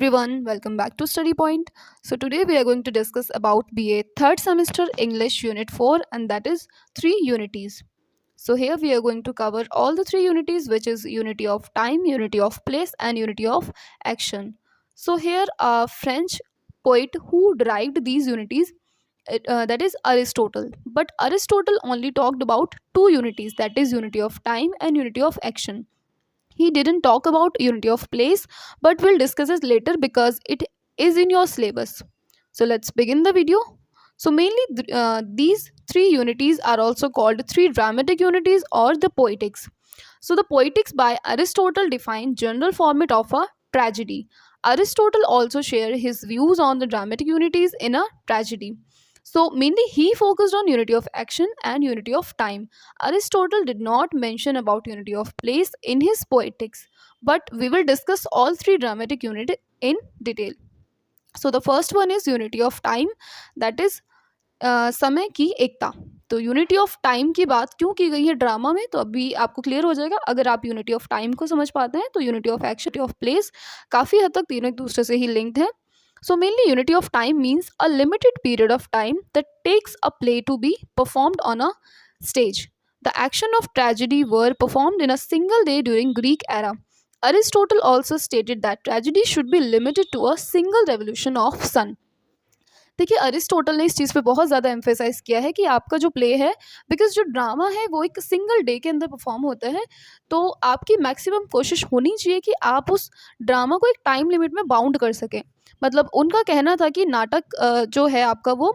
Everyone, welcome back to Study Point. So today we are going to discuss about BA third semester English Unit 4, and that is three unities. So here we are going to cover all the three unities, which is unity of time, unity of place and unity of action. So here a French poet who derived these unities, that is Aristotle. But Aristotle only talked about two unities, that is unity of time and unity of action. He didn't talk about unity of place, but we'll discuss it later because it is in your syllabus. So let's begin the video. So mainly these three unities are also called three dramatic unities or the poetics. So the poetics by Aristotle define general format of a tragedy. Aristotle also shared his views on the dramatic unities in a tragedy. So mainly he focused on unity of action and unity of time. Aristotle did not mention about unity of place in his poetics, but we will discuss all three dramatic unity in detail. So the first one is unity of time, that is समय की एकता. तो unity of time की बात क्यों की गई है drama में, तो अभी आपको क्लियर हो जाएगा अगर आप यूनिटी ऑफ टाइम को समझ पाते हैं. तो unity of action of place काफ़ी हद तक तीनों एक दूसरे से ही लिंक्ड है. So mainly unity of time means a limited period of time that takes a play to be performed on a stage. The action of tragedy were performed in a single day during Greek era. Aristotle also stated that tragedy should be limited to a single revolution of sun. देखिए Aristotle ने इस चीज़ पे बहुत ज़्यादा emphasise किया है कि आपका जो प्ले है, बिकॉज जो ड्रामा है वो एक सिंगल डे के अंदर परफॉर्म होता है, तो आपकी मैक्सिमम कोशिश होनी चाहिए कि आप उस ड्रामा को एक टाइम लिमिट में बाउंड कर सकें. मतलब उनका कहना था कि नाटक जो है आपका वो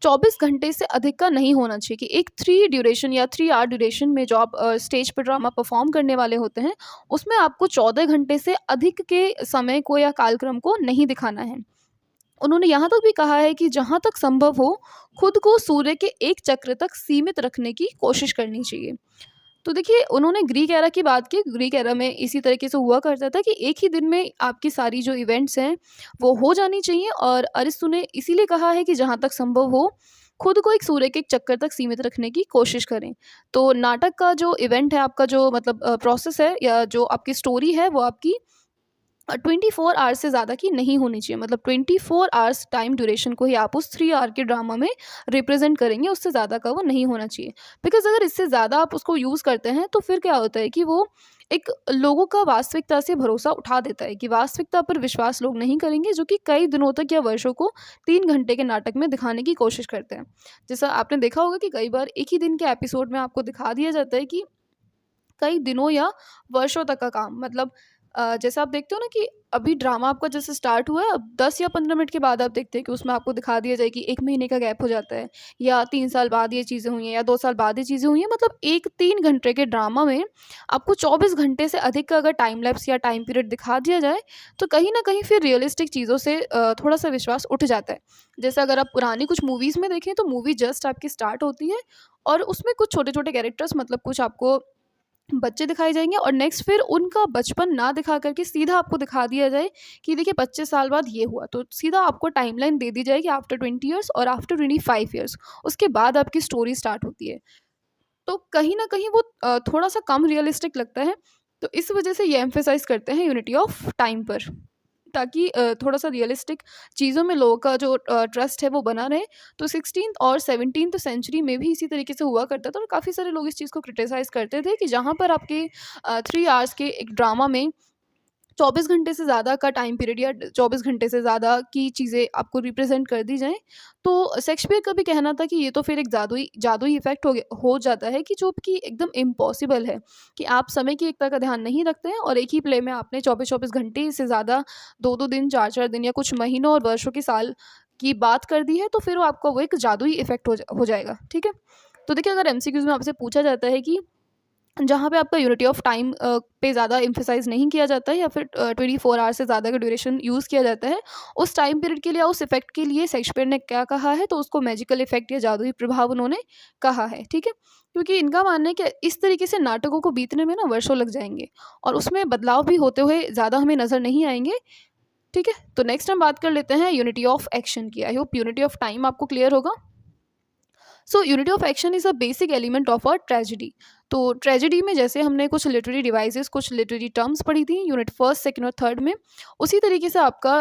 24 घंटे से अधिक का नहीं होना चाहिए, कि एक 3 ड्यूरेशन या 3 आवर ड्यूरेशन में जो आप स्टेज पर ड्रामा परफॉर्म करने वाले होते हैं, उसमें आपको 14 घंटे से अधिक के समय को या कालक्रम को नहीं दिखाना है. उन्होंने यहाँ तक भी कहा है कि जहाँ तक संभव हो खुद को सूर्य के एक चक्र तक सीमित रखने की कोशिश करनी चाहिए. तो देखिए उन्होंने ग्रीक एरा की बात की. ग्रीक एरा में इसी तरीके से हुआ करता था कि एक ही दिन में आपकी सारी जो इवेंट्स हैं वो हो जानी चाहिए, और अरिस्तु ने इसीलिए कहा है कि जहाँ तक संभव हो खुद को एक सूर्य के एक चक्कर तक सीमित रखने की कोशिश करें. तो नाटक का जो इवेंट है आपका, जो मतलब प्रोसेस है या जो आपकी स्टोरी है, वो आपकी 24 आवर्स से ज़्यादा की नहीं होनी चाहिए. मतलब 24 आवर्स टाइम ड्यूरेशन को ही आप उस 3 आवर के ड्रामा में रिप्रेजेंट करेंगे, उससे ज़्यादा का वो नहीं होना चाहिए. बिकॉज अगर इससे ज़्यादा आप उसको यूज़ करते हैं तो फिर क्या होता है कि वो एक लोगों का वास्तविकता से भरोसा उठा देता है, कि वास्तविकता पर विश्वास लोग नहीं करेंगे, जो कि कई दिनों तक या वर्षों को 3 घंटे के नाटक में दिखाने की कोशिश करते हैं. जैसा आपने देखा होगा कि कई बार एक ही दिन के एपिसोड में आपको दिखा दिया जाता है कि कई दिनों या वर्षों तक का काम. मतलब जैसे आप देखते हो ना कि अभी ड्रामा आपका जैसे स्टार्ट हुआ है, अब 10 या 15 मिनट के बाद आप देखते हैं कि उसमें आपको दिखा दिया जाए कि 1 महीने का गैप हो जाता है, या 3 साल बाद ये चीज़ें हुई हैं, या 2 साल बाद ये चीज़ें हुई हैं. मतलब एक 3 घंटे के ड्रामा में आपको 24 घंटे से अधिक का अगर टाइम लैप्स या टाइम पीरियड दिखा दिया जाए, तो कहीं न कहीं फिर रियलिस्टिक चीज़ों से थोड़ा-सा विश्वास उठ जाता है. जैसे अगर आप पुरानी कुछ मूवीज़ में देखें, तो मूवी जस्ट आपकी स्टार्ट होती है और उसमें कुछ छोटे-छोटे कैरेक्टर्स, मतलब कुछ आपको बच्चे दिखाए जाएँगे, और नेक्स्ट फिर उनका बचपन ना दिखा कर के सीधा आपको दिखा दिया जाए कि देखिए 25 साल बाद ये हुआ. तो सीधा आपको टाइमलाइन दे दी जाएगी आफ्टर 20 ईयर्स और आफ्टर 25 ईयर्स. उसके बाद आपकी स्टोरी स्टार्ट होती है. तो कहीं न कहीं वो थोड़ा-सा कम रियलिस्टिक लगता है. तो इस वजह से ये एम्फसाइज़ करते हैं यूनिटी ऑफ टाइम पर, ताकि थोड़ा-सा रियलिस्टिक चीज़ों में लोगों का जो ट्रस्ट है वो बना रहे. तो 16th और 17th सेंचुरी में भी इसी तरीके से हुआ करता था, और काफ़ी सारे लोग इस चीज़ को क्रिटिसाइज़ करते थे कि जहाँ पर आपके 3 आवर्स के एक ड्रामा में 24 घंटे से ज़्यादा का टाइम पीरियड या 24 घंटे से ज़्यादा की चीज़ें आपको रिप्रेज़ेंट कर दी जाएँ, तो शेक्सपियर का भी कहना था कि ये तो फिर एक जादुई जादुई इफ़ेक्ट हो जाता है, कि जो कि एकदम इम्पॉसिबल है, कि आप समय की एकता का ध्यान नहीं रखते हैं और एक ही प्ले में आपने 24-24 घंटे से ज़्यादा 2-2 दिन, 4-4 दिन या कुछ महीनों और वर्षों के साल की बात कर दी है, तो फिर वो आपको वो एक जादुई इफ़ेक्ट हो जाएगा. ठीक है? तो देखिए अगर एमसीक्यूज़ में आपसे पूछा जाता है कि जहाँ पे आपका यूनिटी ऑफ टाइम पे ज़्यादा एम्फसाइज़ नहीं किया जाता है, या फिर 24 आवर्स से ज़्यादा का ड्यूरेशन यूज़ किया जाता है, उस टाइम पीरियड के लिए या उस इफ़ेक्ट के लिए शेक्सपियर ने क्या कहा है, तो उसको मैजिकल इफ़ेक्ट या जादुई प्रभाव उन्होंने कहा है. ठीक है? क्योंकि इनका मानना है कि इस तरीके से नाटकों को बीतने में ना वर्षों लग जाएँगे, और उसमें बदलाव भी होते हुए ज़्यादा हमें नज़र नहीं आएँगे. ठीक है? तो नेक्स्ट हम बात कर लेते हैं यूनिटी ऑफ एक्शन की. I hope unity of time आपको क्लियर होगा. So unity of action is a basic element of a tragedy. तो ट्रेजेडी में जैसे हमने कुछ लिटरेरी डिवाइसेस, कुछ लिटरेरी टर्म्स पढ़ी थी यूनिट फर्स्ट, सेकंड और थर्ड में, उसी तरीके से आपका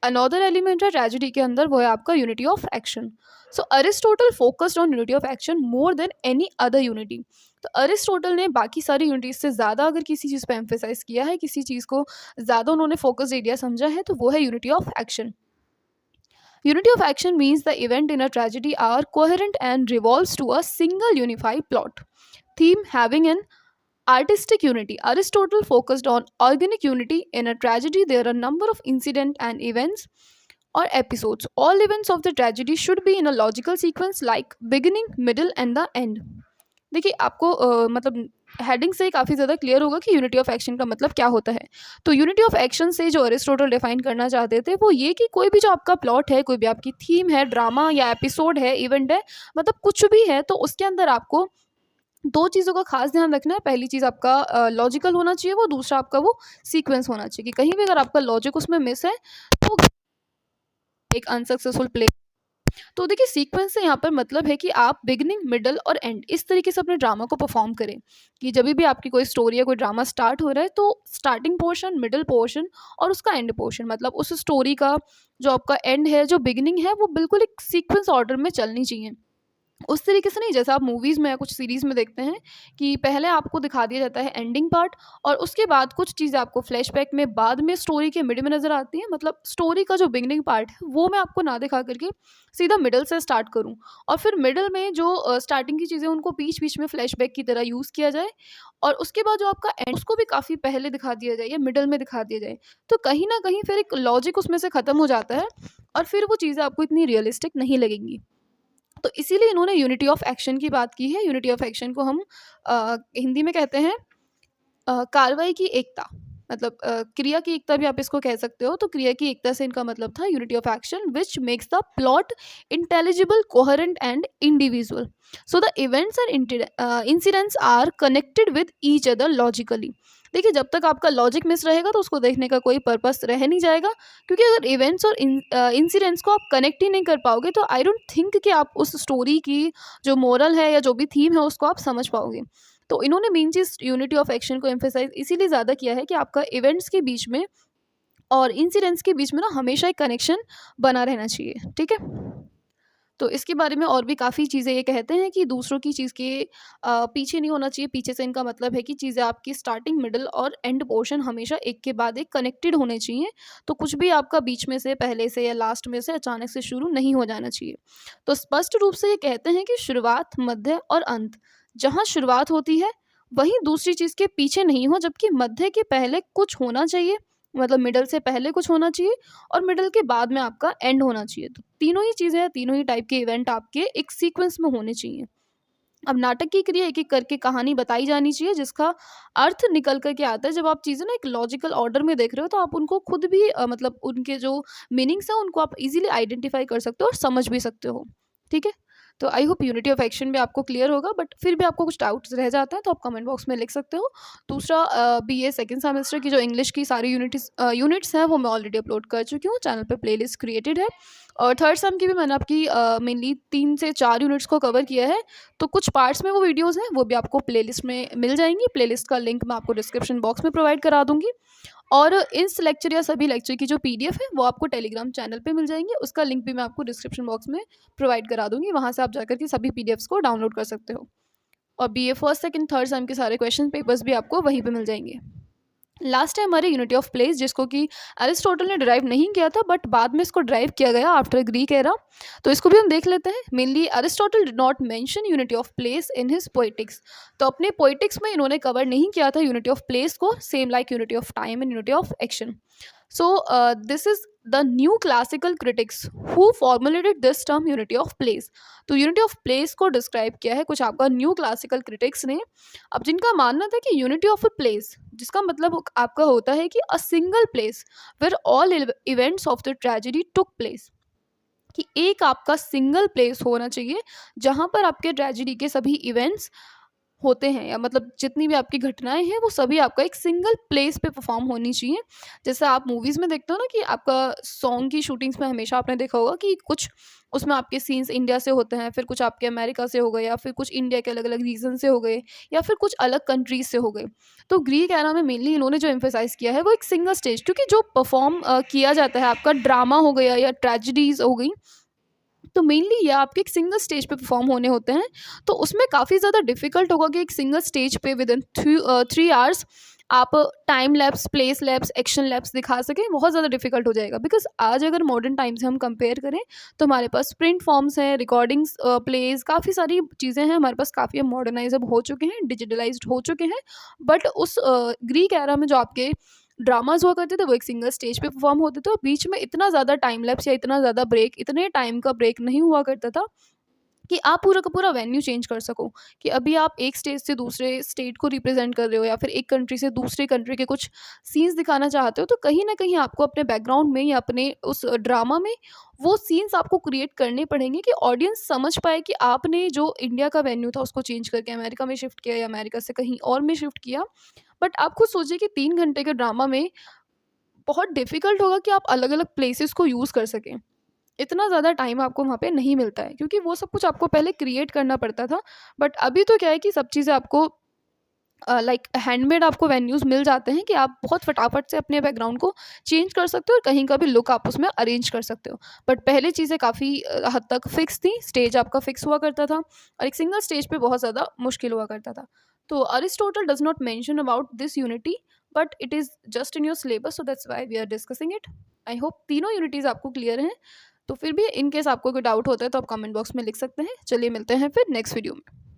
अनदर एलिमेंट है ट्रेजेडी के अंदर, वो है आपका unity of action. So Aristotle focused on unity of action more than any other unity. तो अरिस्टोटल ने बाकी सारी यूनिटीज से ज़्यादा अगर किसी चीज़ पे एम्फेसाइज किया है, किसी चीज़ को ज़्यादा उन्होंने फोकस एरिया समझा है, तो वो है unity of action. Unity of action means the event in a tragedy are coherent and revolves to a single unified plot. Theme having an artistic unity. Aristotle focused on organic unity. In a tragedy, there are a number of incidents and events or episodes. All events of the tragedy should be in a logical sequence like beginning, middle and the end. देखिए आपको मतलब heading से काफ़ी ज़्यादा clear होगा कि unity of action का मतलब क्या होता है। तो यूनिटी ऑफ एक्शन से जो अरिस्टोटल डिफाइन करना चाहते थे वो ये कि कोई भी जो आपका प्लॉट है, कोई भी आपकी थीम है, ड्रामा या एपिसोड है, इवेंट है, मतलब कुछ भी है, तो उसके अंदर आपको दो चीज़ों का खास ध्यान रखना है। पहली चीज़ आपका लॉजिकल होना चाहिए, वो दूसरा आपका वो सीक्वेंस होना चाहिए कि कहीं भी अगर आपका लॉजिक उसमें मिस है तो एक अनसक्सेसफुल प्ले। तो देखिए सीक्वेंस से यहाँ पर मतलब है कि आप बिगिनिंग, मिडल और एंड इस तरीके से अपने ड्रामा को परफॉर्म करें कि जब भी आपकी कोई स्टोरी या कोई ड्रामा स्टार्ट हो रहा है तो स्टार्टिंग पोर्शन, मिडल पोर्शन और उसका एंड पोर्शन, मतलब उस स्टोरी का जो आपका एंड है, जो बिगिनिंग है, वो बिल्कुल एक सीक्वेंस ऑर्डर में चलनी चाहिए। उस तरीके से नहीं जैसा आप मूवीज़ में या कुछ सीरीज़ में देखते हैं कि पहले आपको दिखा दिया जाता है एंडिंग पार्ट और उसके बाद कुछ चीज़ें आपको फ्लैशबैक में बाद में स्टोरी के मिड में नज़र आती हैं। मतलब स्टोरी का जो बिगनिंग पार्ट है वो मैं आपको ना दिखा करके सीधा मिडल से स्टार्ट करूं और फिर मिडल में जो स्टार्टिंग की चीज़ें उनको बीच बीच में फ्लैशबैक की तरह यूज़ किया जाए और उसके बाद जो आपका एंड उसको भी काफ़ी पहले दिखा दिया जाए या मिडल में दिखा दिया जाए, तो कहीं ना कहीं फिर एक लॉजिक उसमें से ख़त्म हो जाता है और फिर वो चीज़ें आपको इतनी रियलिस्टिक नहीं लगेंगी। तो इसीलिए इन्होंने यूनिटी ऑफ एक्शन की बात की है। यूनिटी ऑफ एक्शन को हम हिंदी में कहते हैं कार्रवाई की एकता, मतलब क्रिया की एकता भी आप इसको कह सकते हो। तो क्रिया की एकता से इनका मतलब था unity of action which makes the plot intelligible, coherent and individual. So the events and incidents are connected with each other logically. देखिए जब तक आपका लॉजिक मिस रहेगा तो उसको देखने का कोई पर्पस रह नहीं जाएगा, क्योंकि अगर इवेंट्स और इंसिडेंट्स को आप कनेक्ट ही नहीं कर पाओगे तो आई डोंट थिंक कि आप उस स्टोरी की जो मोरल है या जो भी थीम है उसको आप समझ पाओगे। तो इन्होंने main cheese unity of action को एम्फेसाइज इसीलिए ज़्यादा किया है कि आपका इवेंट्स के बीच में और इंसिडेंट्स के बीच में ना हमेशा एक कनेक्शन बना रहना चाहिए। ठीक है, तो इसके बारे में और भी काफ़ी चीज़ें ये कहते हैं कि दूसरों की चीज़ के पीछे नहीं होना चाहिए। पीछे से इनका मतलब है कि चीज़ें आपकी स्टार्टिंग, मिडल और एंड पोर्शन हमेशा एक के बाद एक कनेक्टेड होने चाहिए। तो कुछ भी आपका बीच में से, पहले से या लास्ट में से अचानक से शुरू नहीं हो जाना चाहिए। तो स्पष्ट रूप से ये कहते हैं कि शुरुआत, मध्य और अंत, जहाँ शुरुआत होती है वहीं दूसरी चीज़ के पीछे नहीं हो, जबकि मध्य के पहले कुछ होना चाहिए, मतलब मिडल से पहले कुछ होना चाहिए और मिडल के बाद में आपका एंड होना चाहिए। तो तीनों ही चीज़ें, तीनों ही टाइप के इवेंट आपके एक सीक्वेंस में होने चाहिए। अब नाटक की क्रिया एक एक करके कहानी बताई जानी चाहिए जिसका अर्थ निकल कर के आता है। जब आप चीज़ें ना एक लॉजिकल ऑर्डर में देख रहे हो तो आप उनको खुद भी मतलब उनके जो मीनिंग्स हैं उनको आप इजीली आइडेंटिफाई कर सकते हो और समझ भी सकते हो। ठीक है, तो आई होप यूनिटी ऑफ एक्शन भी आपको क्लियर होगा, बट फिर भी आपको कुछ डाउट्स रह जाते हैं तो आप कमेंट बॉक्स में लिख सकते हो। दूसरा बीए सेकंड सेमेस्टर की जो इंग्लिश की सारी यूनिट्स हैं वो मैं ऑलरेडी अपलोड कर चुकी हूँ, चैनल पे प्लेलिस्ट क्रिएटेड है। और थर्ड सेम की भी मैंने आपकी मेनली 3 से 4 यूनिट्स को कवर किया है, तो कुछ पार्ट्स में वो वीडियोज़ हैं वो भी आपको प्लेलिस्ट में मिल जाएंगी। प्लेलिस्ट का लिंक मैं आपको डिस्क्रिप्शन बॉक्स में प्रोवाइड करा दूँगी और इस लेक्चर या सभी लेक्चर की जो पीडीएफ है वो आपको टेलीग्राम चैनल पे मिल जाएंगे। उसका लिंक भी मैं आपको डिस्क्रिप्शन बॉक्स में प्रोवाइड करा दूँगी, वहाँ से आप जाकर के सभी पीडीएफ्स को डाउनलोड कर सकते हो। और BA first, second, third same के सारे क्वेश्चन पेपर्स भी आपको वहीं पे मिल जाएंगे। लास्ट है हमारे यूनिटी ऑफ प्लेस, जिसको कि एरिस्टोटल ने ड्राइव नहीं किया था बट बाद में इसको ड्राइव किया गया आफ्टर ग्रीक एरा। तो इसको भी हम देख लेते हैं। Mainly Aristotle did not mention unity of place in his poetics. तो अपने पोएटिक्स में इन्होंने कवर नहीं किया था यूनिटी ऑफ प्लेस को, same like unity of time and unity of action. So this is the new classical critics who formulated this term unity of place। तो unity of place को describe किया है कुछ आपका न्यू क्लासिकल क्रिटिक्स ने। अब जिनका मानना था कि unity of a place, जिसका मतलब आपका होता है कि a single place where all events of the tragedy took place, कि एक आपका सिंगल प्लेस होना चाहिए जहाँ पर आपके ट्रेजिडी के सभी इवेंट्स होते हैं, या मतलब जितनी भी आपकी घटनाएँ हैं वो सभी आपका एक सिंगल प्लेस पे परफ़ॉर्म होनी चाहिए। जैसे आप मूवीज़ में देखते हो ना कि आपका सॉन्ग की शूटिंग्स में हमेशा आपने देखा होगा कि कुछ उसमें आपके सीन्स इंडिया से होते हैं, फिर कुछ आपके अमेरिका से हो गए, या फिर कुछ इंडिया के अलग-अलग रीजन से हो गए, या फिर कुछ अलग कंट्रीज़ से हो गए। तो ग्रीक एरा में मेनली इन्होंने जो एम्फसाइज़ किया है वो एक सिंगल स्टेज, क्योंकि जो परफ़ॉर्म किया जाता है, आपका ड्रामा हो गया या ट्रेजेडीज़ हो गई, तो मेनली ये आपके एक सिंगल स्टेज पे परफॉर्म होने होते हैं। तो उसमें काफ़ी ज़्यादा डिफिकल्ट होगा कि एक सिंगल स्टेज पे विद इन 3 आवर्स आप time lapse, place lapse, action lapse दिखा सकें। बहुत ज़्यादा डिफिकल्ट हो जाएगा, बिकॉज आज अगर मॉडर्न टाइम से हम कंपेयर करें तो हमारे पास प्रिंट फॉर्म्स हैं, रिकॉर्डिंग्स, प्लेज, काफ़ी सारी चीज़ें हैं हमारे पास, काफ़ी हम मॉडर्नाइज अब हो चुके हैं, डिजिटलाइज्ड हो चुके हैं। बट उस ग्रीक एरा में जो आपके ड्रामाज़ हुआ करते थे वो एक सिंगल स्टेज पे परफॉर्म होते थे, और बीच में इतना ज़्यादा टाइम लैप्स या इतना ज़्यादा ब्रेक, इतने टाइम का ब्रेक नहीं हुआ करता था कि आप पूरा का पूरा वेन्यू चेंज कर सको। कि अभी आप एक स्टेज से दूसरे स्टेट को रिप्रेजेंट कर रहे हो, या फिर एक कंट्री से दूसरे कंट्री के कुछ सीन्स दिखाना चाहते हो, तो कहीं ना कहीं आपको अपने बैकग्राउंड में या अपने उस ड्रामा में वो सीन्स आपको क्रिएट करने पड़ेंगे कि ऑडियंस समझ पाए कि आपने जो इंडिया का वेन्यू था उसको चेंज करके अमेरिका में शिफ्ट किया, या अमेरिका से कहीं और में शिफ्ट किया। बट आप खुद सोचिए कि 3 घंटे के ड्रामा में बहुत डिफ़िकल्ट होगा कि आप अलग-अलग प्लेसेस को यूज़ कर सकें। इतना ज़्यादा टाइम आपको वहाँ पे नहीं मिलता है, क्योंकि वो सब कुछ आपको पहले क्रिएट करना पड़ता था। बट अभी तो क्या है कि सब चीज़ें आपको लाइक हैंडमेड आपको वेन्यूज़ मिल जाते हैं कि आप बहुत फटाफट से अपने बैकग्राउंड को चेंज कर सकते हो, और कहीं का भी लुक आप उसमें अरेंज कर सकते हो। बट पहले चीज़ें काफ़ी हद तक फिक्स थी, स्टेज आपका फिक्स हुआ करता था, और एक सिंगल स्टेज पे बहुत ज़्यादा मुश्किल हुआ करता था। तो Aristotle does not mention about this unity, but it is just in your syllabus, so that's why we are discussing it. I hope तीनों यूनिटीज़ आपको क्लियर हैं। तो फिर भी इन केस आपको कोई डाउट होता है तो आप कमेंट बॉक्स में लिख सकते हैं। चलिए मिलते हैं फिर नेक्स्ट वीडियो में।